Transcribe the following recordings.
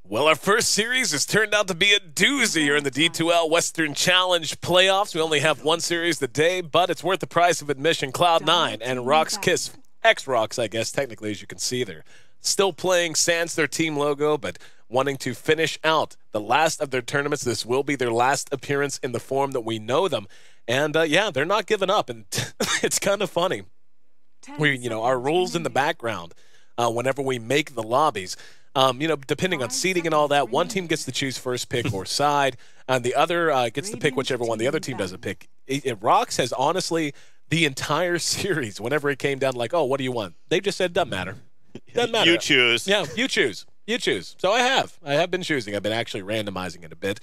Well, our first series has turned out to be a doozy here in the D2L Western Challenge playoffs. We only have one series today, but it's worth the price of admission. Cloud9 and RoX.KIS, ex-RoX, I guess, technically, as you can see there. Still playing sans their team logo, but wanting to finish out the last of their tournaments. This will be their last appearance in the form that we know them. And, yeah, they're not giving up, and it's kind of funny. Our rules in the background, whenever we make the lobbies, depending on seeding and all that, one team gets to choose first pick or side, and the other gets to pick whichever one the other team doesn't pick. RoX has honestly, the entire series, whenever it came down like, oh, what do you want? They just said, doesn't matter. Doesn't matter. You choose. Yeah, you choose. You choose. So I have been choosing. I've been actually randomizing it a bit.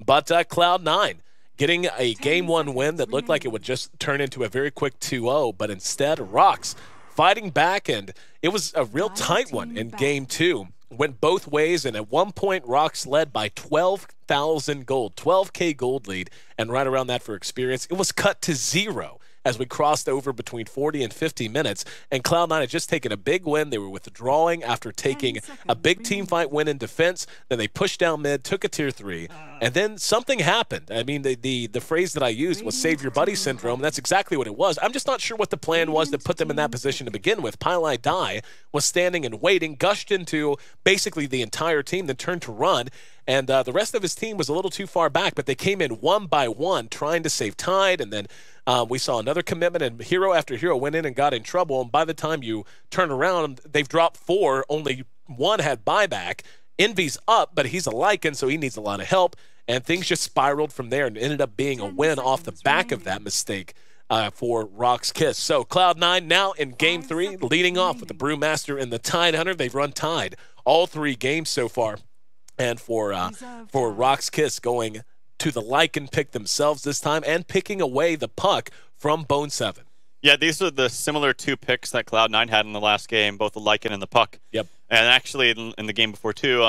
But Cloud9 getting a Game 1 win that looked like it would just turn into a very quick 2-0, but instead RoX fighting back, and it was a real tight one in Game 2. Went both ways, and at one point, RoX led by 12,000 gold, 12K gold lead, and right around that for experience. It was cut to 0 as we crossed over between 40 and 50 minutes, and Cloud9 had just taken a big win. They were withdrawing after taking a big team fight win in defense. Then they pushed down mid, took a tier 3, and then something happened. I mean, the phrase that I used was save your buddy syndrome, and that's exactly what it was. I'm just not sure what the plan was that put them in that position to begin with. Pylai Die was standing and waiting, gushed into basically the entire team, then turned to run, and the rest of his team was a little too far back, but they came in one by one trying to save Tide, and then we saw another commitment, and hero after hero went in and got in trouble, and by the time you turn around, they've dropped 4, only 1 had buyback. Envy's up, but he's a Lycan, so he needs a lot of help, and things just spiraled from there and ended up being a win off the back of that mistake for RoX.KIS. So Cloud9 now in Game 3, leading off with the Brewmaster and the Tide Hunter. They've run Tide all 3 games so far, and for RoX.KIS going to the Lycan pick themselves this time and picking away the puck from Bone 7. Yeah, these are the similar 2 picks that Cloud9 had in the last game, both the Lycan and the puck. Yep. And actually, in the game before, too,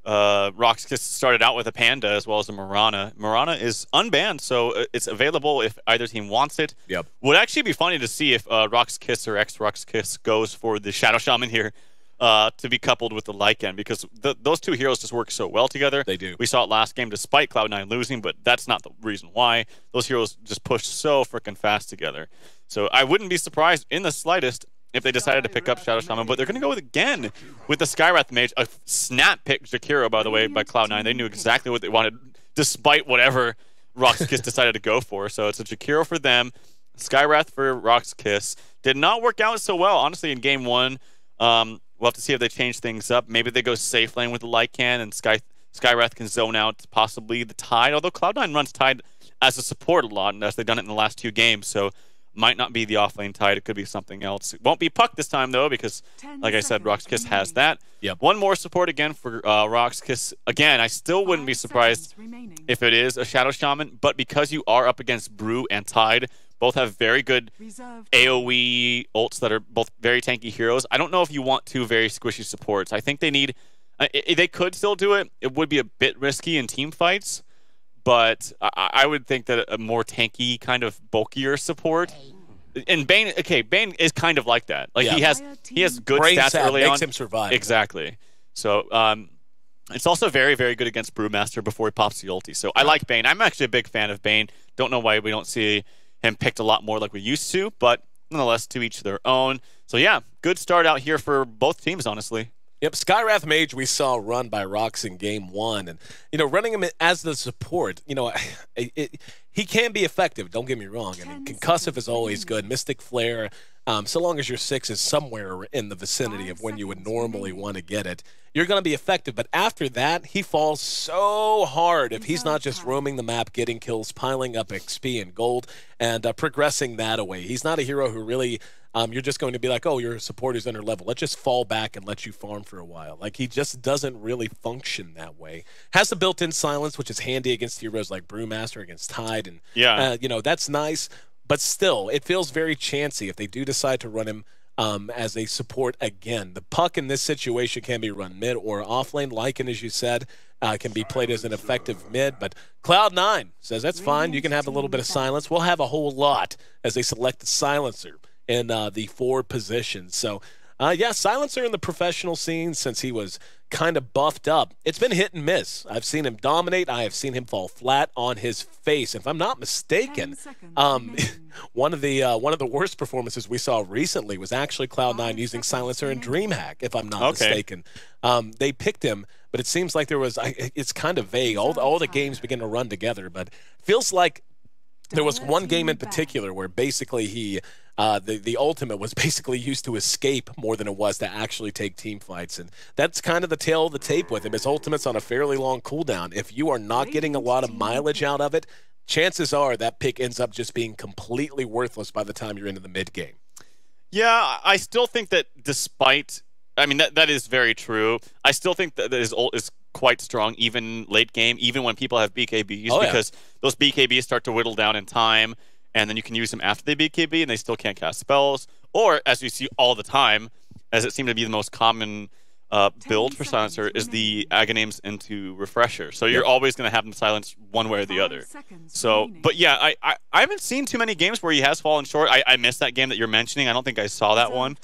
RoX.KIS started out with a Panda as well as a Mirana. Mirana is unbanned, so it's available if either team wants it. Yep. Would actually be funny to see if RoX.KIS or ex-RoX.KIS goes for the Shadow Shaman here to be coupled with the Lycan, because those 2 heroes just work so well together. They do. We saw it last game despite Cloud9 losing, but that's not the reason why. Those heroes just push so freaking fast together. So I wouldn't be surprised in the slightest if they decided to pick up Shadow Shaman, but they're going to go again with the Skywrath Mage. A snap pick Jakiro, by the way, by Cloud9. They knew exactly what they wanted, despite whatever RoX.KIS decided to go for. So it's a Jakiro for them, Skywrath for RoX.KIS. Did not work out so well, honestly, in Game 1. We'll have to see if they change things up. Maybe they go safe lane with the Lycan, and Skywrath can zone out possibly the Tide, although Cloud9 runs Tide as a support a lot, and as they've done it in the last 2 games, so might not be the offlane Tide. It could be something else. It won't be puck this time, though, because, like I said, RoX.KIS has that. Yep. One more support again for RoX.KIS. Again, I still wouldn't be surprised if it is a Shadow Shaman, but because you are up against Brew and Tide, both have very good AoE ults that are both very tanky heroes. I don't know if you want 2 very squishy supports. I think they need... they could still do it. It would be a bit risky in team fights, but I would think that a more tanky, kind of bulkier support... And Bane, okay, Bane is kind of like that. Like, he has good stats early on. Makes him survive. Exactly. So, it's also very, very good against Brewmaster before he pops the ulti. So I like Bane. I'm actually a big fan of Bane. Don't know why we don't see him picked a lot more like we used to, but nonetheless, to each their own. So yeah, good start out here for both teams, honestly. Yep, Skywrath Mage we saw run by RoX in Game 1, and running him as the support, he can be effective. Don't get me wrong. I mean, concussive is always good. Mystic Flare, so long as your 6 is somewhere in the vicinity of when you would normally want to get it, you're going to be effective. But after that, he falls so hard if he's not just roaming the map, getting kills, piling up XP and gold, and progressing that away. He's not a hero who really... you're just going to be like, oh, your support is under level. Let's just fall back and let you farm for a while. Like, he just doesn't really function that way. Has the built-in silence, which is handy against heroes like Brewmaster, against Tide, and that's nice. But still, it feels very chancy if they do decide to run him as a support again. The puck in this situation can be run mid or off lane. Lycan, as you said, can be played as an effective mid, but Cloud9 says that's fine. You can have a little bit of silence. We'll have a whole lot as they select the silencer in the 4 positions. So Yeah, Silencer in the professional scene since he was kind of buffed up. It's been hit and miss. I've seen him dominate. I have seen him fall flat on his face. If I'm not mistaken, one of the worst performances we saw recently was actually Cloud9 using Silencer in DreamHack. If I'm not mistaken, they picked him, but it seems like there was. It's kind of vague. All the games begin to run together, but feels like there was one game in particular where basically he. The ultimate was basically used to escape more than it was to actually take team fights. And that's kind of the tail of the tape with him. His ultimate's on a fairly long cooldown. If you are not getting a lot of mileage out of it, chances are that pick ends up just being completely worthless by the time you're into the mid game. Yeah, I still think that despite, I mean, that is very true. I still think that his ult is quite strong, even late game, even when people have BKBs, because those BKBs start to whittle down in time. And then you can use them after they BKB, and they still can't cast spells. Or, as we see all the time, as it seemed to be the most common build for Silencer, is the Aghanim's into Refresher. So you're always going to have them silence one way or the other. So, but yeah, I haven't seen too many games where he has fallen short. I missed that game that you're mentioning. I don't think I saw that one,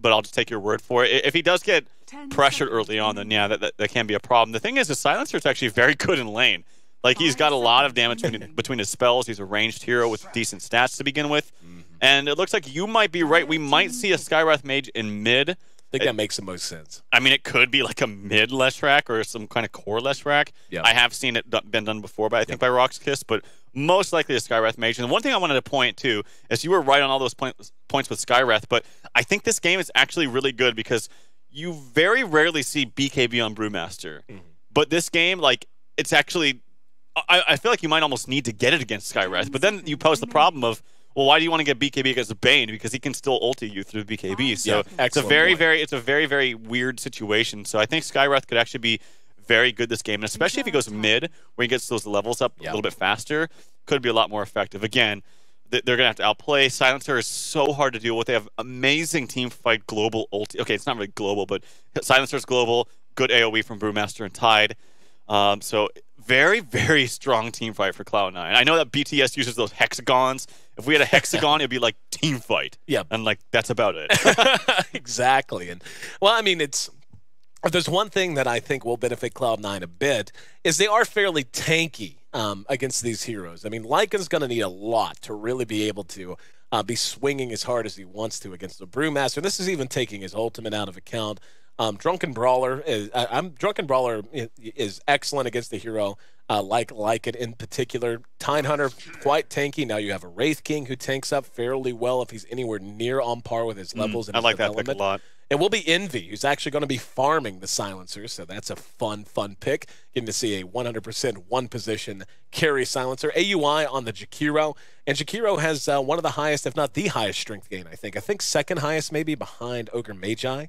but I'll just take your word for it. If he does get pressured early on, then yeah, that can be a problem. The thing is, the Silencer is actually very good in lane. Like, he's got a lot of damage between his spells. He's a ranged hero with decent stats to begin with. And it looks like you might be right. We might see a Skywrath Mage in mid. I think that makes the most sense. I mean, it could be like a mid Leshrac or some kind of core Leshrac. I have seen it been done before, but I think by RoX.KIS, but most likely a Skywrath Mage. And one thing I wanted to point to is you were right on all those points with Skywrath, but I think this game is actually really good because you very rarely see BKB on Brewmaster. But this game, like, it's actually... I feel like you might almost need to get it against Skywrath, but then you pose the problem of, well, why do you want to get BKB against the Bane? Because he can still ulti you through BKB. So it's a very weird situation. So I think Skywrath could actually be very good this game, and especially if he goes mid, where he gets those levels up a little bit faster, could be a lot more effective. Again, they're going to have to outplay. Silencer is so hard to deal with. They have amazing team fight global ulti. Okay, it's not really global, but Silencer's global, good AoE from Brewmaster and Tide. So very strong team fight for Cloud9. I know that BTS uses those hexagons. If we had a hexagon, it'd be like team fight. And like that's about it. Exactly. And well, I mean, if there's one thing that I think will benefit Cloud9 a bit is they are fairly tanky against these heroes. I mean, Lycan's going to need a lot to really be able to be swinging as hard as he wants to against the Brewmaster. This is even taking his ultimate out of account. Drunken Brawler is excellent against the hero like it in particular. Tine Hunter quite tanky. Now you have a Wraith King who tanks up fairly well if he's anywhere near on par with his levels. And I like that pick a lot. It will be Envy, who's actually going to be farming the Silencer, so that's a fun pick. Getting to see a 100% one-position carry Silencer. AUI on the Jakiro, and Jakiro has one of the highest, if not the highest, strength gain, I think. I think second highest maybe behind Ogre Magi.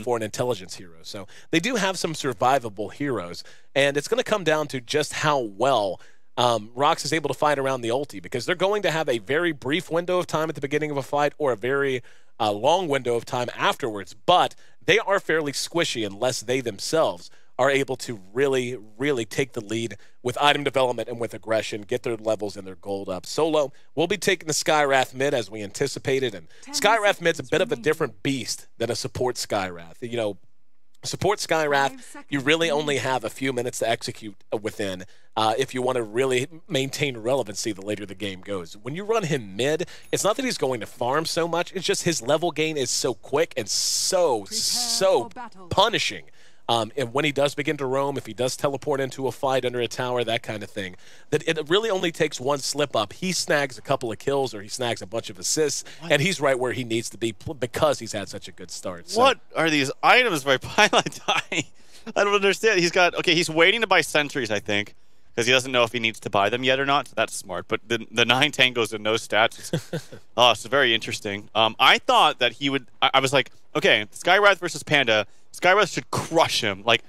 For an intelligence hero. So they do have some survivable heroes, and it's going to come down to just how well RoX is able to fight around the ulti, because they're going to have a very brief window of time at the beginning of a fight or a very long window of time afterwards, but they are fairly squishy unless they themselves are able to really take the lead with item development and with aggression, get their levels and their gold up. Solo will be taking the Skywrath mid as we anticipated, and Skywrath mid's a bit of a different beast than a support Skywrath. You know, support Skywrath, you really only have a few minutes to execute within if you want to really maintain relevancy the later the game goes. When you run him mid, it's not that he's going to farm so much, it's just his level gain is so quick and so punishing. And when he does begin to roam, if he does teleport into a fight under a tower, that kind of thing, that it really only takes one slip up. He snags a couple of kills or he snags a bunch of assists, and he's right where he needs to be because he's had such a good start. So. What are these items by Pilot Die? I don't understand. He's waiting to buy sentries, I think, because he doesn't know if he needs to buy them yet or not. So that's smart. But the 9 tangos and no stats. It's very interesting. I thought that he would. I was like, okay, Skywrath versus Panda. Skywrath should crush him. Like,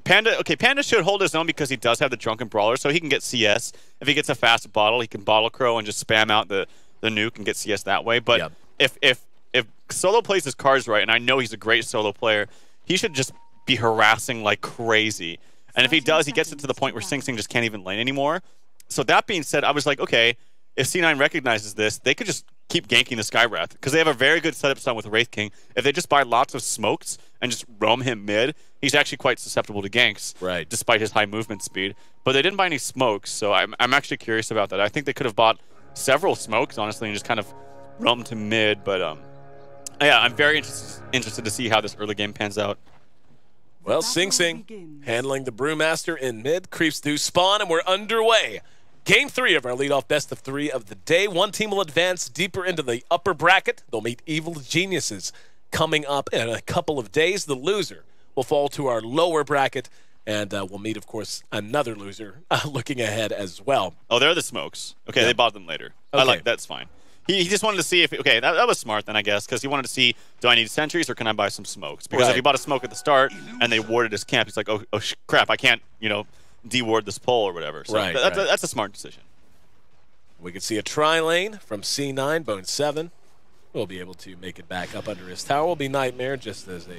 Panda should hold his own because he does have the Drunken Brawler, so he can get CS. If he gets a fast bottle, he can Bottle Crow and just spam out the nuke and get CS that way. But if Solo plays his cards right, and I know he's a great solo player, he should just be harassing like crazy. And if he does, he gets it to the point where Sing Sing just can't even lane anymore. So that being said, I was like, okay, if C9 recognizes this, they could just keep ganking the Skywrath because they have a very good setup stun with Wraith King. If they just buy lots of smokes and just roam him mid, he's actually quite susceptible to ganks, right, despite his high movement speed. But they didn't buy any smokes, so I'm actually curious about that. I think they could have bought several smokes, honestly, and just kind of roamed to mid. But yeah, I'm very interested to see how this early game pans out. Well, Sing Sing handling the Brewmaster in mid, creeps through spawn, and we're underway. Game 3 of our leadoff best of 3 of the day. One team will advance deeper into the upper bracket. They'll meet Evil Geniuses coming up in a couple of days. The loser will fall to our lower bracket, and we'll meet, of course, another loser looking ahead as well. Oh, they're the smokes. Okay, yeah. They bought them later. Okay. I like that's fine. He just wanted to see if, okay, that was smart then, I guess, because he wanted to see, do I need sentries or can I buy some smokes? Because if he bought a smoke at the start and they warded his camp, he's like, oh crap, I can't, you know, de-ward this pole or whatever. So that's a smart decision. We can see a tri-lane from C9, Bone 7. We'll be able to make it back up under his tower. Will be Nightmare just as a...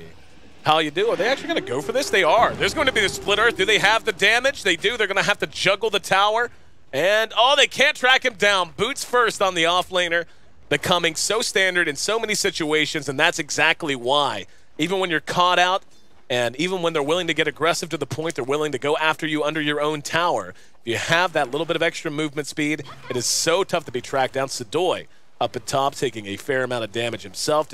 How you do? Are they actually going to go for this? They are. There's going to be the split earth. Do they have the damage? They do. They're going to have to juggle the tower. And, oh, they can't track him down. Boots first on the offlaner, becoming so standard in so many situations, and that's exactly why. Even when you're caught out, and even when they're willing to get aggressive to the point they're willing to go after you under your own tower, if you have that little bit of extra movement speed, it is so tough to be tracked down. Sadoy up at top taking a fair amount of damage himself.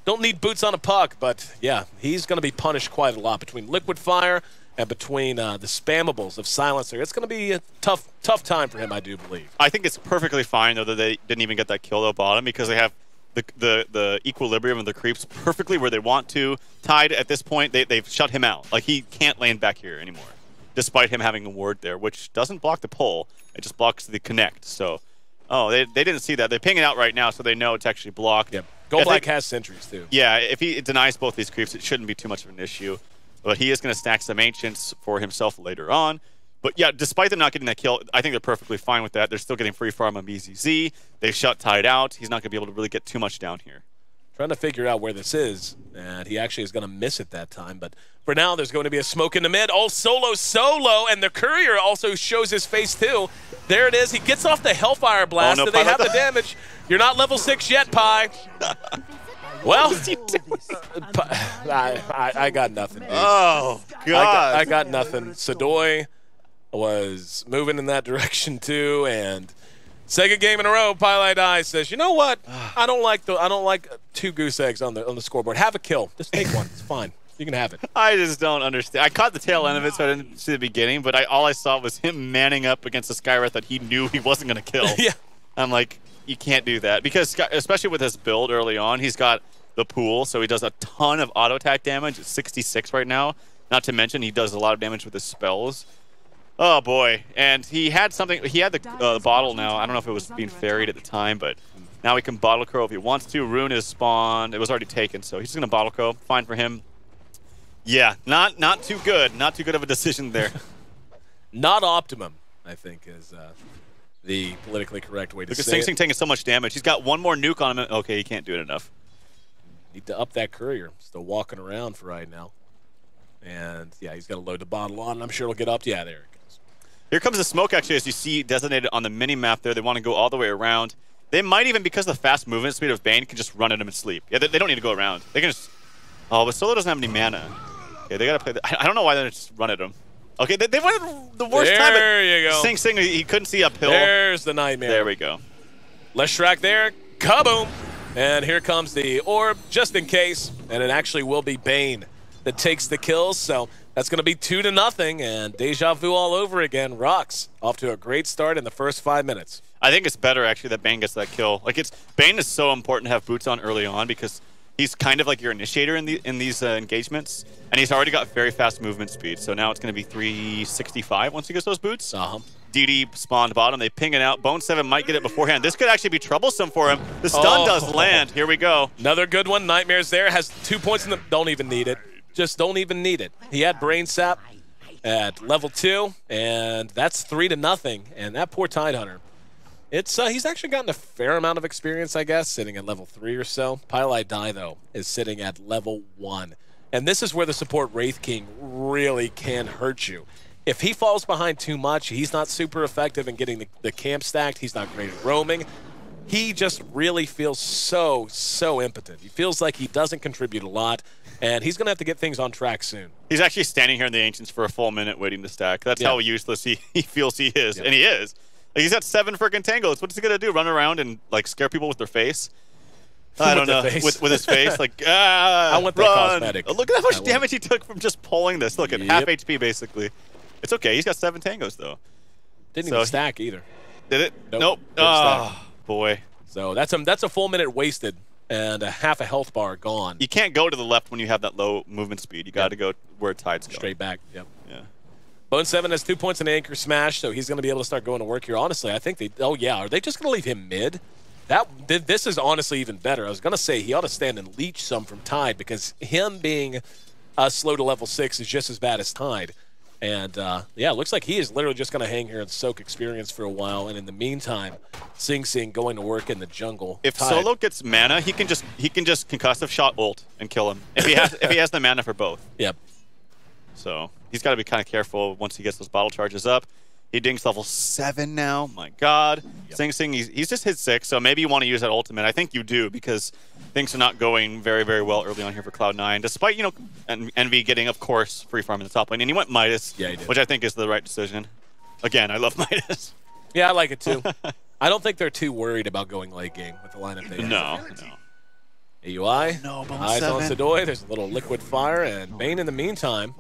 Don't need boots on a puck, but, yeah, he's going to be punished quite a lot between Liquid Fire and between the spammables of Silencer. It's going to be a tough time for him, I do believe. I think it's perfectly fine, though, that they didn't even get that kill, though, bottom, because they have the equilibrium of the creeps perfectly where they want to. Tide, at this point, they've shut him out. Like, he can't lane back here anymore, despite him having a ward there, which doesn't block the pole. It just blocks the connect. So, oh, they didn't see that. They're pinging out right now, so they know it's actually blocked. Yep. Goldblack has sentries, too. Yeah, if he denies both these creeps, it shouldn't be too much of an issue. But he is going to stack some Ancients for himself later on. But yeah, despite them not getting that kill, I think they're perfectly fine with that. They're still getting free farm on BZZ. They've shut Tide out. He's not going to be able to really get too much down here. Trying to figure out where this is, and he actually is going to miss it that time. But for now, there's going to be a smoke in the mid. Oh, solo, and the Courier also shows his face too. There it is. He gets off the Hellfire Blast. Oh, no, Do they have the damage? You're not level 6 yet, Pi. Well, I got nothing, dude. Oh, God. I got nothing. Sadoy was moving in that direction, too, and second game in a row, Pylite Eye says, you know what? I don't like 2 goose eggs on the scoreboard. Have a kill. Just take one. It's fine. You can have it. I just don't understand. I caught the tail end of it, so I didn't see the beginning, but all I saw was him manning up against a Skywrath that he knew he wasn't going to kill. Yeah. I'm like, you can't do that. Because, especially with his build early on, he's got the pool, so he does a ton of auto attack damage. It's 66 right now. Not to mention, he does a lot of damage with his spells. Oh, boy. And he had something. He had the bottle now. I don't know if it was being ferried at the time, but now he can bottle crow if he wants to. Rune is spawned. It was already taken, so he's just going to bottle crow. Fine for him. Yeah, not too good. Not too good of a decision there. Not optimum, I think, is the politically correct way to say it. Look at Sing Sing taking so much damage. He's got one more nuke on him. Okay, he can't do it enough. Need to up that Courier. Still walking around for right now. And, yeah, he's got to load the bottle on. I'm sure it'll get up. Yeah, there it goes. Here comes the smoke, actually, as you see designated on the mini-map there. They want to go all the way around. They might even, because of the fast movement speed of Bane, can just run at him and sleep. Yeah, they don't need to go around. They can just... Oh, but Solo doesn't have any mana. Okay, they got to play... I don't know why they just run at him. Okay, they went the worst time. There you go. Sing Sing, he couldn't see uphill. There's the Nightmare. There we go. Leshrac there. Kaboom! And here comes the orb, just in case. And it actually will be Bane that takes the kills. So that's going to be 2-0. And deja vu all over again. RoX off to a great start in the first 5 minutes. I think it's better, actually, that Bane gets that kill. Like, Bane is so important to have boots on early on because he's kind of like your initiator in these engagements. And he's already got very fast movement speed. So now it's going to be 365 once he gets those boots. DD spawned bottom. They ping it out. Bone 7 might get it beforehand. This could actually be troublesome for him. The stun does land. Here we go. Another good one. Nightmare's there. Has 2 points in the... Don't even need it. Just don't even need it. He had Brain Sap at level 2, and that's 3-0. And that poor Tidehunter. He's actually gotten a fair amount of experience, I guess, sitting at level 3 or so. Pylite Die, though, is sitting at level 1. And this is where the support Wraith King really can hurt you. If he falls behind too much, he's not super effective in getting the camp stacked. He's not great at roaming. he just really feels so impotent. He feels like he doesn't contribute a lot, and he's going to have to get things on track soon. He's actually standing here in the Ancients for a full minute waiting to stack. That's how useless he feels he is, and he is. Like, he's got 7 freaking tangos. What's he going to do, run around and like scare people with their face? I don't know. With his face, like, I want that cosmetic. Oh, look at how much damage he took from just pulling this. Look at half HP, basically. It's okay. He's got 7 tangos, though. Didn't even stack either. Did it? Nope. Oh, boy. So that's a full minute wasted and a half a health bar gone. You can't go to the left when you have that low movement speed. You got to go where tides go. Straight back. Yep. Yeah. Bone 7 has 2 points in anchor smash, so he's going to be able to start going to work here. Honestly, I think they. Oh yeah, are they just going to leave him mid? This is honestly even better. I was going to say he ought to stand and leech some from Tide because him being slow to level 6 is just as bad as Tide. And, yeah, it looks like he is literally just going to hang here and soak experience for a while. And in the meantime, Sing Sing going to work in the jungle. If Solo gets mana, he can just concussive shot ult and kill him. If he has the mana for both. Yep. So he's got to be kind of careful once he gets those bottle charges up. He dings level 7 now. My God. Yep. Sing Sing, he's just hit 6, so maybe you want to use that ultimate. I think you do because things are not going very, very well early on here for Cloud9, despite, you know, Envy getting, of course, free farm in the top lane. And he went Midas, which I think is the right decision. Again, I love Midas. Yeah, I like it too. I don't think they're too worried about going late game with the lineup they have. No. AUI, no, eyes on Sidoi. There's a little liquid fire, and Bane in the meantime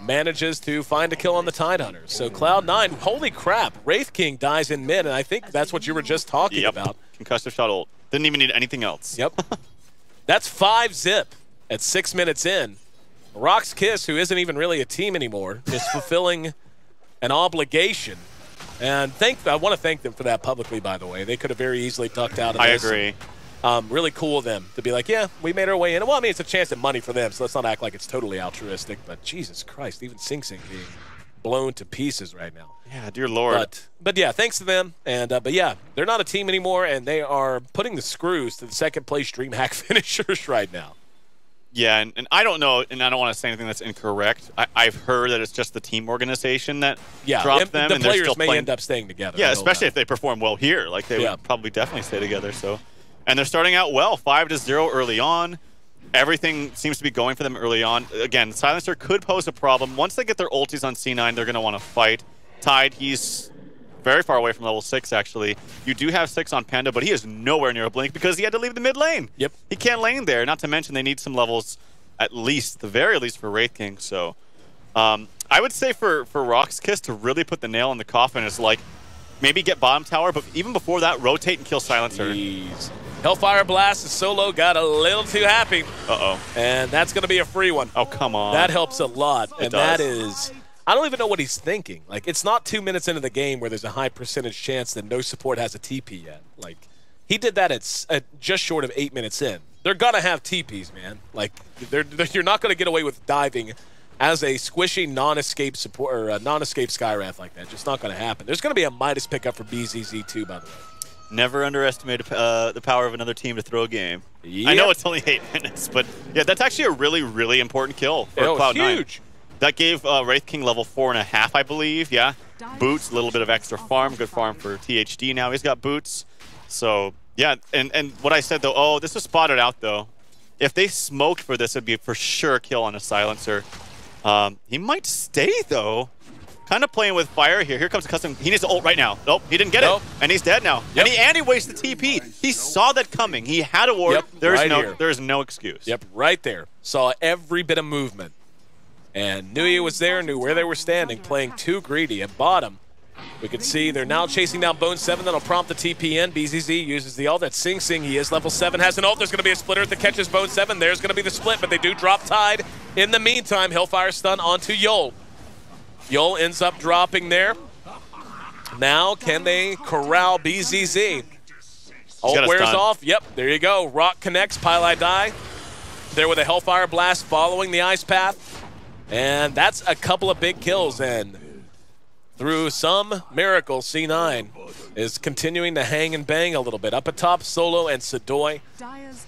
manages to find a kill on the Tide Hunters. So Cloud9, holy crap, Wraith King dies in mid, and I think that's what you were just talking about. Concussive shot ult. Didn't even need anything else. Yep. That's 5 zip at 6 minutes in. HyperX, who isn't even really a team anymore, is fulfilling an obligation. And I want to thank them for that publicly, by the way. They could have very easily ducked out of this. I agree. Really cool of them to be like, yeah, we made our way in. Well, I mean, it's a chance at money for them, so let's not act like it's totally altruistic. But Jesus Christ, even Sing Sing being blown to pieces right now. Yeah, dear Lord. But yeah, thanks to them. And but yeah, they're not a team anymore, and they are putting the screws to the second-place DreamHack finishers right now. Yeah, and I don't know, and I don't want to say anything that's incorrect. I've heard that it's just the team organization that dropped them, and they're still players may end up staying together. Yeah, especially if they perform well here. Like, they would probably definitely stay together. So. And they're starting out well, 5-0 early on. Everything seems to be going for them early on. Again, Silencer could pose a problem. Once they get their ultis on C9, they're going to want to fight. Tide, he's very far away from level 6, actually. You do have 6 on Panda, but he is nowhere near a blink because he had to leave the mid lane. Yep. He can't lane there, not to mention they need some levels at least, the very least, for Wraith King. So I would say for HyperX to really put the nail in the coffin is like, maybe get bottom tower, but even before that, rotate and kill Silencer. Jeez. Hellfire Blast, Solo got a little too happy. Uh-oh. And that's going to be a free one. Oh, come on. That helps a lot. And that is, I don't even know what he's thinking. Like, it's not 2 minutes into the game where there's a high percentage chance that no support has a TP yet. Like, he did that at just short of 8 minutes in. They're going to have TPs, man. Like, you're not going to get away with diving as a squishy non-escape support or non-escape Skywrath like that. Just not going to happen. There's going to be a Midas pickup for BZZ too, by the way. Never underestimate the power of another team to throw a game. Yep. I know it's only 8 minutes, but yeah, that's actually a really, really important kill for Cloud9. Huge. That gave Wraith King level 4.5, I believe. Yeah, boots, a little bit of extra farm, good farm for THD. Now he's got boots. So yeah, and what I said though, oh, this was spotted out though. If they smoked for this, it'd be for sure a kill on a Silencer. He might stay though. Kind of playing with fire here. Here comes a custom. He needs to ult right now. Nope, he didn't get it. And he's dead now. Yep. And he wasted TP. He saw that coming. He had a ward. Yep, there's no excuse. Yep, right there. Saw every bit of movement. And knew he was there, knew where they were standing, playing too greedy. At bottom, we can see they're now chasing down Bone 7. That'll prompt the TP in. BZZ uses the ult. That's Sing Sing. He is level 7, has an ult. There's going to be a splitter that catches Bone 7. There's going to be the split, but they do drop Tide. In the meantime, Hellfire stun onto Yol. Yol ends up dropping there. Now, can they corral BZZ? Ult wears off. Yep, there you go. Rock connects. Pile die. There with a Hellfire Blast following the Ice Path. And that's a couple of big kills. And through some miracle, C9 is continuing to hang and bang a little bit. Up atop, Solo and Sidoi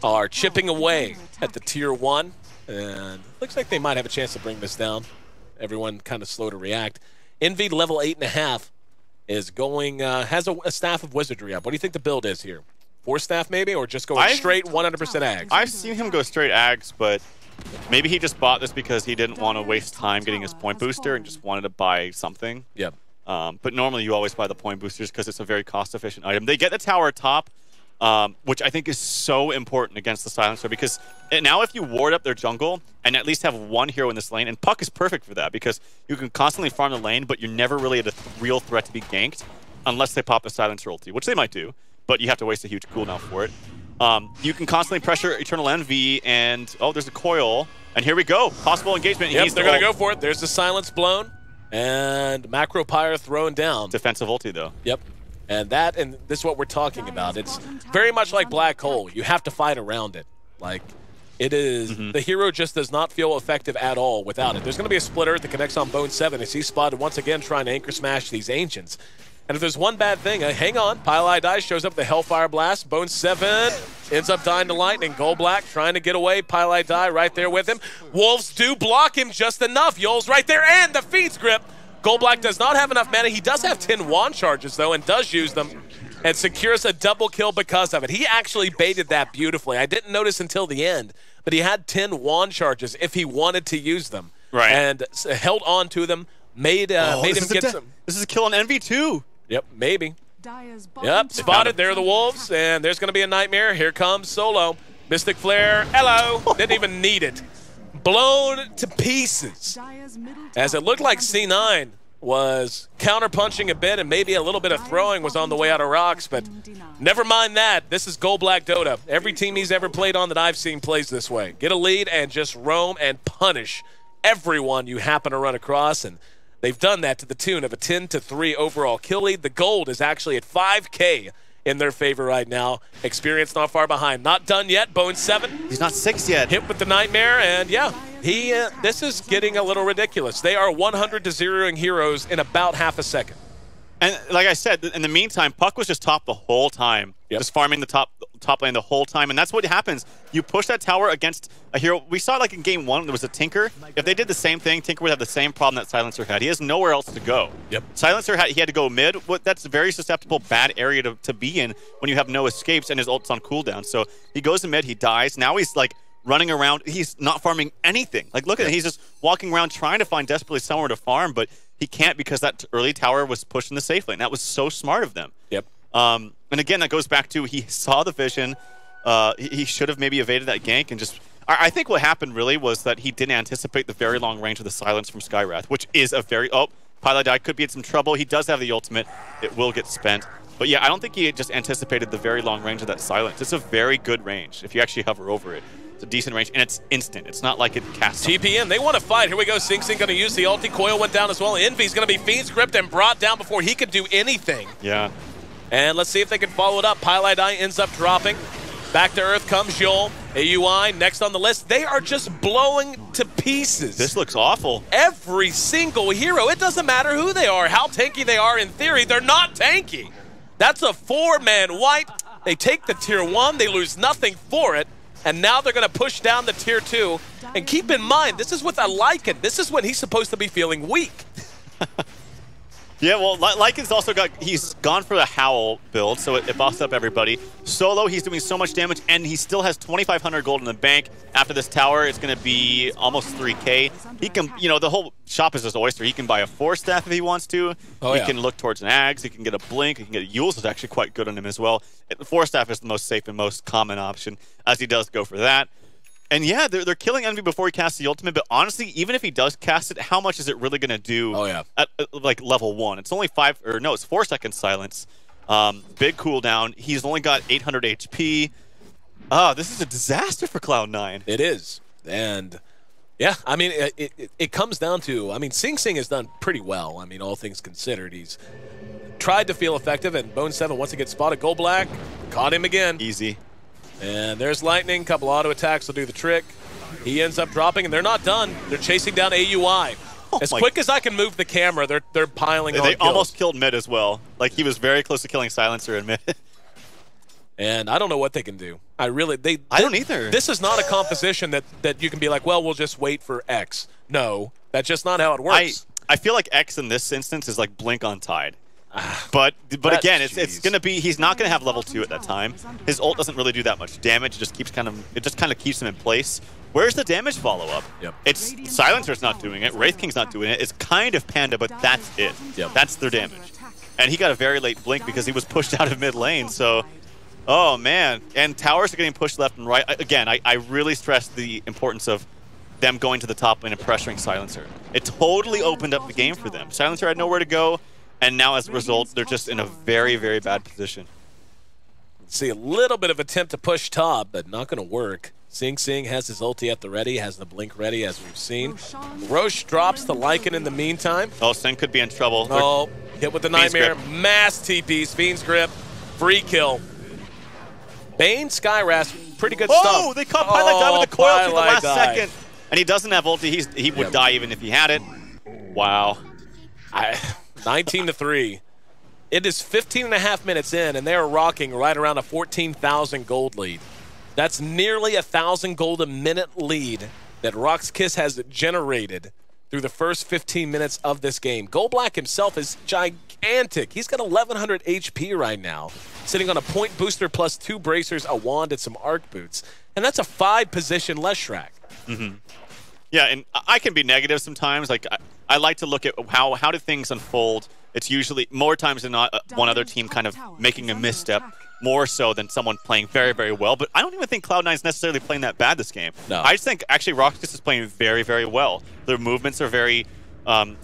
are chipping away at the Tier 1. And looks like they might have a chance to bring this down. Everyone kind of slow to react. Envy level 8.5 is going, has a staff of wizardry up. What do you think the build is here? Force Staff maybe, or just going straight 100% Ags? I've seen him go straight Ags, but maybe he just bought this because he didn't want to waste time getting his point booster and just wanted to buy something. Yep. But normally you always buy the point boosters because it's a very cost-efficient item. They get the tower top, which I think is so important against the Silencer, because now if you ward up their jungle and at least have one hero in this lane, and Puck is perfect for that because you can constantly farm the lane, but you're never really at a real threat to be ganked unless they pop a Silencer ulti, which they might do, but you have to waste a huge cooldown for it. You can constantly pressure Eternal Envy, and oh, there's a coil, and here we go. Possible engagement. Yep, they're going to go for it. There's the silence blown, and Macro Pyre thrown down. Defensive ulti, though. Yep. And this is what we're talking about. It's very much like Black Hole. You have to fight around it. Like, it is, the hero just does not feel effective at all without it. There's going to be a splitter that connects on Bone 7 as he's spotted once again trying to anchor smash these Ancients. And if there's one bad thing, hang on, Pile dies, shows up the Hellfire Blast. Bone 7 ends up dying to Lightning. Gold Black trying to get away. Pile die right there with him. Wolves do block him just enough. Yol's right there, and the Feed's Grip. Gold Black does not have enough mana. He does have 10 wand charges, though, and does use them, and secures a double kill because of it. He actually baited that beautifully. I didn't notice until the end, but he had 10 wand charges if he wanted to use them. Right. And held on to them, made him get some. This is a kill on Envy, too. Yep, maybe. Yep, spotted. There are the Wolves, and there's going to be a Nightmare. Here comes Solo. Mystic Flare, hello. Didn't even need it. Blown to pieces. As it looked like C9 was counter-punching a bit, and maybe a little bit of throwing was on the way out of RoX, but never mind that. This is Gold Black Dota. Every team he's ever played on that I've seen plays this way. Get a lead and just roam and punish everyone you happen to run across, and they've done that to the tune of a 10-3 overall kill lead. The gold is actually at 5K in their favor right now. Experience not far behind. Not done yet. Bone 7. He's not 6 yet. Hit with the Nightmare, and yeah, this is getting a little ridiculous. They are 100-0ing heroes in about half a second. And like I said, in the meantime, Puck was just top the whole time, just farming the top lane the whole time, and that's what happens. You push that tower against a hero. We saw like in game 1, there was a Tinker. If they did the same thing, Tinker would have the same problem that Silencer had. He has nowhere else to go. Yep. Silencer he had to go mid. That's a very susceptible, bad area to be in when you have no escapes and his ult's on cooldown. So he goes to mid, he dies. Now he's like running around. He's not farming anything. Like, look at it. He's just walking around trying to find desperately somewhere to farm, but he can't because that early tower was pushed in the safe lane. That was so smart of them. Yep. And again, that goes back to he saw the vision. He should have maybe evaded that gank and just... I think what happened really was that he didn't anticipate the very long range of the silence from Skywrath, which is a very... Oh, Pilot Die could be in some trouble. He does have the ultimate. It will get spent. But yeah, I don't think he just anticipated the very long range of that silence. It's a very good range if you actually hover over it. It's a decent range, and it's instant. It's not like it casts... TPM, they want to fight. Here we go. Sing Sing going to use the ulti. Coil went down as well. Envy's going to be Fiend's Gripped and brought down before he could do anything. Yeah. And let's see if they can follow it up. Pilot Eye ends up dropping. Back to Earth comes Yol. AUI next on the list. They are just blowing to pieces. This looks awful. Every single hero. It doesn't matter who they are, how tanky they are in theory. They're not tanky. That's a 4-man wipe. They take the tier 1. They lose nothing for it. And now they're going to push down the tier 2. And keep in mind, this is with a Lycan. This is when he's supposed to be feeling weak. Yeah, well, Lycan's also he's gone for the Howl build, so it buffs up everybody. Solo, he's doing so much damage, and he still has 2,500 gold in the bank. After this tower, it's going to be almost 3K. He can, the whole shop is his oyster. He can buy a Force Staff if he wants to. He can look towards an Ags. He can get a Blink. He can get a Yule's is actually quite good on him as well. The Force Staff is the most safe and most common option, as he does go for that. And yeah, they're killing Envy before he casts the ultimate, but honestly, even if he does cast it, how much is it really going to do at like level 1? It's only 4 seconds silence. Big cooldown. He's only got 800 HP. This is a disaster for Cloud9. It is. And yeah, I mean, it comes down to, I mean, Sing Sing has done pretty well. I mean, all things considered. He's tried to feel effective, and Bone 7, once he gets spotted, Gold Black, caught him again. Easy. And there's Lightning. Couple auto attacks will do the trick. He ends up dropping, and they're not done. They're chasing down AUI. As quick as I can move the camera, they're piling on They kills. almost killed mid as well. Like, he was very close to killing Silencer in mid. And I don't know what they can do. I don't either. This is not a composition that you can be like, well, we'll just wait for X. No, that's just not how it works. I feel like X in this instance is like Blink on Tide. But again, it's gonna be, he's not gonna have level 2 at that time. His ult doesn't really do that much damage. It just kind of keeps him in place. Where's the damage follow-up? Yep. It's Silencer's not doing it. Wraith King's not doing it. It's kind of Panda, but that's it. Yep. That's their damage. And he got a very late blink because he was pushed out of mid lane. So, oh man. And towers are getting pushed left and right. Again, I really stress the importance of them going to the top lane and pressuring Silencer. It totally opened up the game for them. Silencer had nowhere to go, and now as a result, they're just in a very, very bad position. See a little bit of attempt to push top, but not going to work. Sing Sing has his ulti at the ready, has the blink ready, as we've seen. Roche drops the Lycan in the meantime. Oh, Sing could be in trouble. Oh, hit with the Nightmare. Mass TPs, Fiend's Grip, free kill. Bane, Skywrath, pretty good stuff. Oh, they caught Pilot Die with the coil to the last Die. second. And he doesn't have ulti. He would die even if he had it. Wow. 19-3. It is 15.5 minutes in, and they are rocking right around a 14,000 gold lead. That's nearly 1,000 gold a minute lead that RoX.KIS has generated through the first 15 minutes of this game. Goldblack himself is gigantic. He's got 1,100 HP right now, sitting on a point booster plus 2 bracers, a wand, and some arc boots. And that's a 5-position Leshrac. Mm-hmm. Yeah, and I can be negative sometimes. Like I like to look at how do things unfold. It's usually more times than not one other team kind of making a misstep, more so than someone playing very, very well. But I don't even think Cloud9 is necessarily playing that bad this game. No. I just think actually RoX.KIS is playing very, very well. Their movements are very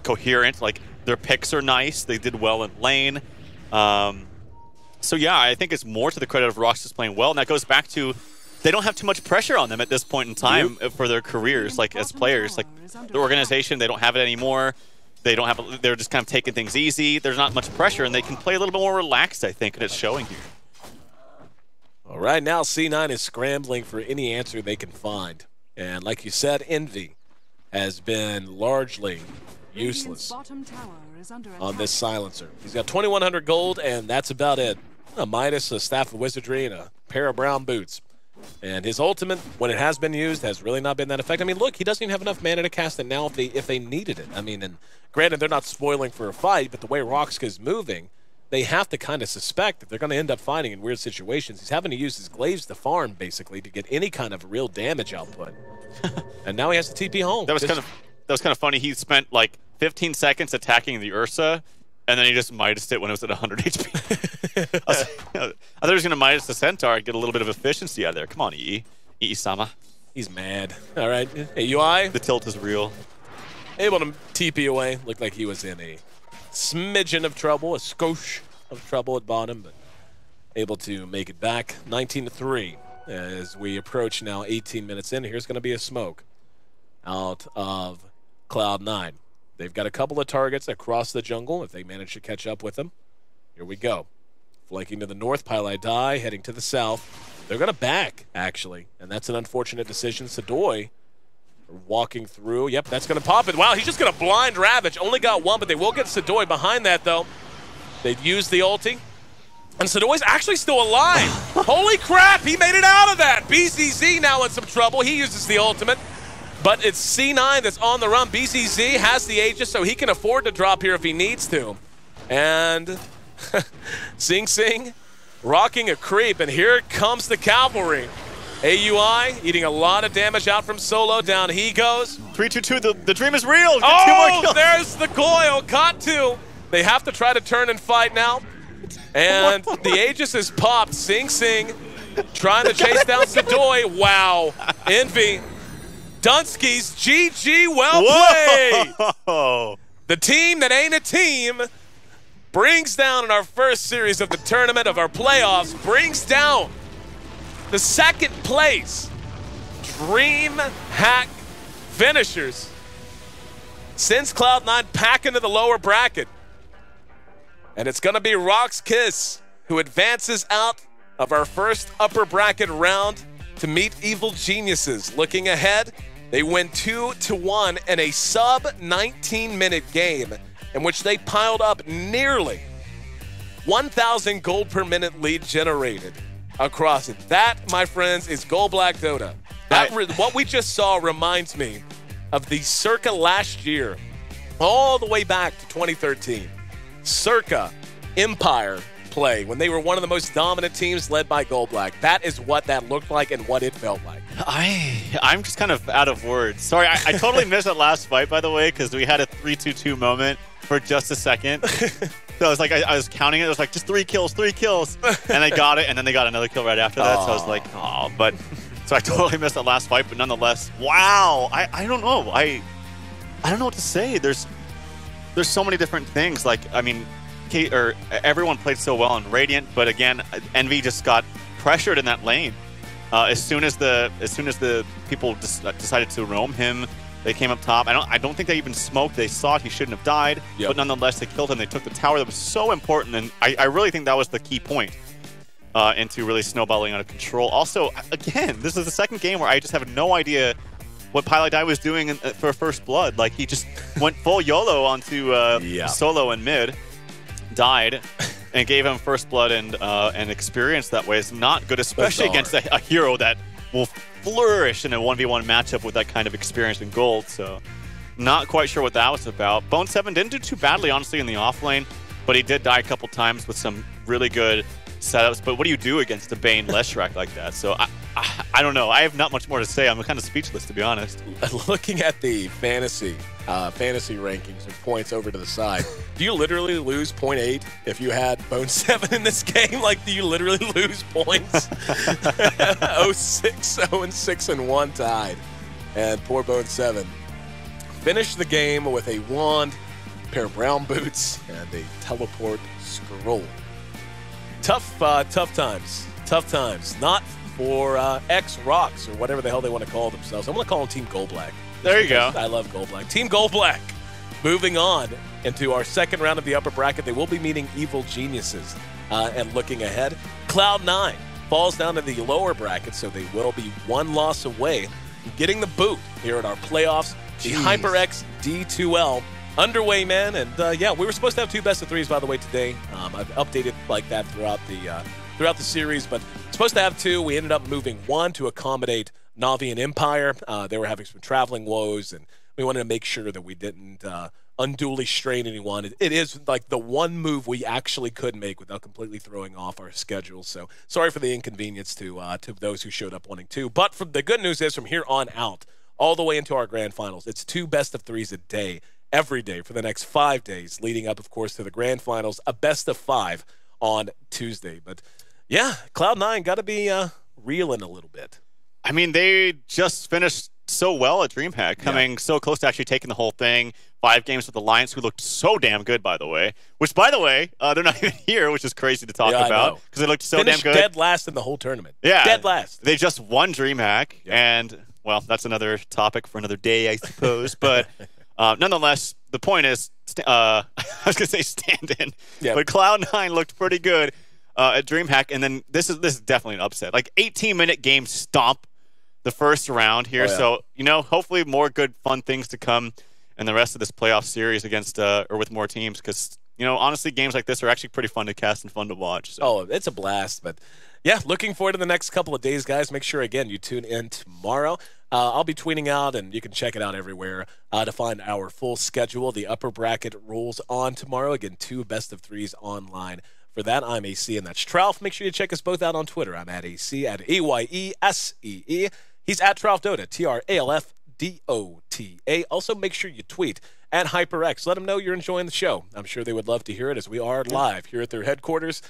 coherent. Like their picks are nice. They did well in lane. So yeah, I think it's more to the credit of RoX.KIS playing well, and that goes back to they don't have too much pressure on them at this point in time for their careers, like as players. Like the organization, they don't have it anymore. They don't have. They're just kind of taking things easy. There's not much pressure, and they can play a little bit more relaxed, I think, and it's showing here. All right, now C9 is scrambling for any answer they can find. And like you said, Envy has been largely useless on this silencer. He's got 2,100 gold, and that's about it. A Midas, a Staff of Wizardry, and a pair of brown boots. And his ultimate, when it has been used, has really not been that effective. I mean, look, he doesn't even have enough mana to cast it now if they needed it. I mean, and granted, they're not spoiling for a fight, but the way RoX.KIS is moving, they have to kind of suspect that they're going to end up fighting in weird situations. He's having to use his glaives to farm, basically, to get any kind of real damage output. And now he has to TP home. That was kind of funny. He spent like 15 seconds attacking the Ursa, and then he just Midas it when it was at 100 HP. I thought he was going to Midas the Centaur and get a little bit of efficiency out of there. Come on, EE-sama. He's mad. All right. Hey, UI. The tilt is real. Able to TP away. Looked like he was in a smidgen of trouble, a skosh of trouble at bottom, but able to make it back. 19-3 as we approach now 18 minutes in. Here's going to be a smoke out of Cloud9. They've got a couple of targets across the jungle if they manage to catch up with them. Here we go. Flanking to the north, Pylai Die, heading to the south. They're going to back, actually, and that's an unfortunate decision. Sadoy walking through. Yep, that's going to pop it. Wow, he's just going to blind Ravage. Only got one, but they will get Sadoy behind that, though. They've used the ulti. And Sadoy's actually still alive. Holy crap, he made it out of that. BCZ now in some trouble. He uses the ultimate. But it's C9 that's on the run. BCZ has the Aegis, so he can afford to drop here if he needs to. And Sing Sing rocking a creep, and here comes the cavalry. AUI eating a lot of damage out from Solo. Down he goes. 3-2-2, the dream is real. Oh, two more kills. There's the coil. Caught two. They have to try to turn and fight now. And the Aegis is popped. Sing Sing trying to chase down Sadoy. Wow. Envy. Dunskies, GG, well played. Whoa. The team that ain't a team brings down in our first series of the tournament of our playoffs, brings down the second place Dream Hack finishers. Sends Cloud9 back into the lower bracket. And it's going to be RoX.KIS who advances out of our first upper bracket round to meet Evil Geniuses. Looking ahead, they win 2-1 in a sub-19-minute game in which they piled up nearly 1,000 gold per minute lead generated across it. That, my friends, is Gold Black Dota. What we just saw reminds me of the circa last year, all the way back to 2013. Circa Empire play when they were one of the most dominant teams led by Gold Black. That is what that looked like and what it felt like. I'm just kind of out of words. Sorry, I totally missed that last fight, by the way, because we had a 3-2-2 moment for just a second. So I was like, I was counting it. It was like, just 3 kills. And I got it, and then they got another kill right after that. So I was like, oh, but so I totally missed that last fight, but nonetheless, wow. I don't know. I don't know what to say. There's so many different things. Like, I mean, everyone played so well in Radiant, but again, Envy just got pressured in that lane. As soon as the people decided to roam him, they came up top. I don't think they even smoked. They saw it. He shouldn't have died. Yep. But nonetheless, they killed him. They took the tower. That was so important, and I really think that was the key point into really snowballing out of control. Also, again, this is the second game where I just have no idea what Pilot Die was doing for First Blood. Like, he just went full YOLO onto solo and mid, died, and gave him First Blood and experience that way. It's not good, especially against a hero that will flourish in a 1v1 matchup with that kind of experience in gold. So not quite sure what that was about. Bone 7 didn't do too badly, honestly, in the offlane, but he did die a couple times with some really good setups. But what do you do against a Bane Leshrac like that? So I don't know. I have not much more to say. I'm kind of speechless, to be honest. Looking at the fantasy rankings and points over to the side, do you literally lose 0.8 if you had Bone 7 in this game? Like, do you literally lose points? 0-6, 0-6-1 tied. And poor Bone 7 finished the game with a wand, a pair of brown boots, and a teleport scroll. Tough times. Tough times. Not for ex-RoX or whatever the hell they want to call themselves. I'm going to call them Team Gold Black. There you go. I love Gold Black. Team Gold Black. Moving on into our second round of the upper bracket. They will be meeting Evil Geniuses. And looking ahead, Cloud9 falls down to the lower bracket, so they will be one loss away from getting the boot here at our playoffs. The HyperX D2L underway, man. And yeah, we were supposed to have 2 best-of-3s, by the way, today. I've updated like that throughout the series, but supposed to have 2. We ended up moving 1 to accommodate Na'Vi and Empire. They were having some traveling woes, and we wanted to make sure that we didn't unduly strain anyone. It is like the one move we actually could make without completely throwing off our schedule. So sorry for the inconvenience to those who showed up wanting to. But the good news is, from here on out, all the way into our grand finals, it's 2 best-of-3s a day, every day for the next 5 days, leading up, of course, to the grand finals, a best-of-5 on Tuesday. But yeah, Cloud9 got to be reeling a little bit. I mean, they just finished so well at DreamHack, coming so close to actually taking the whole thing. 5 games with Alliance, who looked so damn good, by the way. Which, by the way, they're not even here, which is crazy to talk about, because they looked so damn good. Dead last in the whole tournament. Yeah. Dead last. They just won DreamHack, and, well, that's another topic for another day, I suppose. But nonetheless, the point is, I was going to say stand-in, but Cloud9 looked pretty good at DreamHack, and then this is definitely an upset. Like, 18-minute game stomp the first round here. So, you know, hopefully more good, fun things to come in the rest of this playoff series against or with more teams, because, you know, honestly, games like this are actually pretty fun to cast and fun to watch. So. Oh, it's a blast. But, yeah, looking forward to the next couple of days, guys. Make sure, again, you tune in tomorrow. I'll be tweeting out, and you can check it out everywhere to find our full schedule. The upper bracket rolls on tomorrow. Again, 2 best-of-3s online. For that, I'm AC, and that's Trouf. Make sure you check us both out on Twitter. I'm at AC, at AYESEE. He's at TralfDota, TRALFDOTA. Also, make sure you tweet at HyperX. Let them know you're enjoying the show. I'm sure they would love to hear it, as we are live here at their headquarters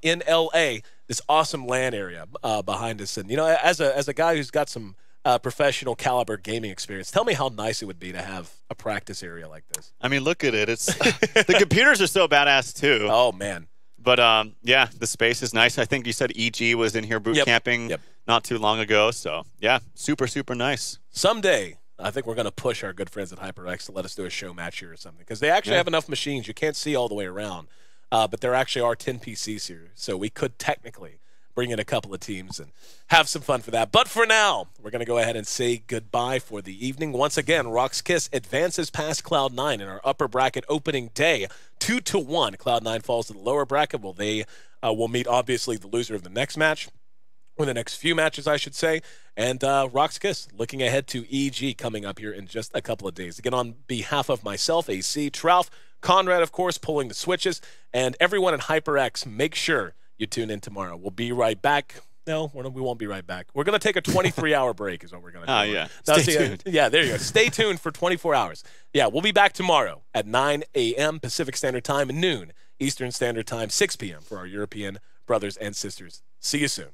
in LA, this awesome LAN area behind us. And, you know, as a guy who's got some professional caliber gaming experience, tell me how nice it would be to have a practice area like this. I mean, look at it. It's the computers are so badass, too. Oh, man. But, yeah, the space is nice. I think you said EG was in here boot camping not too long ago. So, yeah, super, super nice. Someday, I think we're going to push our good friends at HyperX to let us do a show match here or something, because they actually have enough machines. You can't see all the way around, but there actually are 10 PCs here. So we could technically bring in a couple of teams and have some fun for that. But for now, we're going to go ahead and say goodbye for the evening. Once again, RoX.KIS advances past Cloud9 in our upper bracket opening day, 2-1. Cloud9 falls to the lower bracket. Well, they will meet, obviously, the loser of the next match, or the next few matches, I should say. And RoX.KIS looking ahead to EG coming up here in just a couple of days. Again, on behalf of myself, AC, Trouf, Conrad, of course, pulling the switches, and everyone in HyperX, make sure you tune in tomorrow. We'll be right back. No, we won't be right back. We're going to take a 23-hour break is what we're going to do. Yeah. Stay tuned. Yeah, there you go. Stay tuned for 24 hours. Yeah, we'll be back tomorrow at 9 a.m. Pacific Standard Time and noon Eastern Standard Time, 6 p.m. for our European brothers and sisters. See you soon.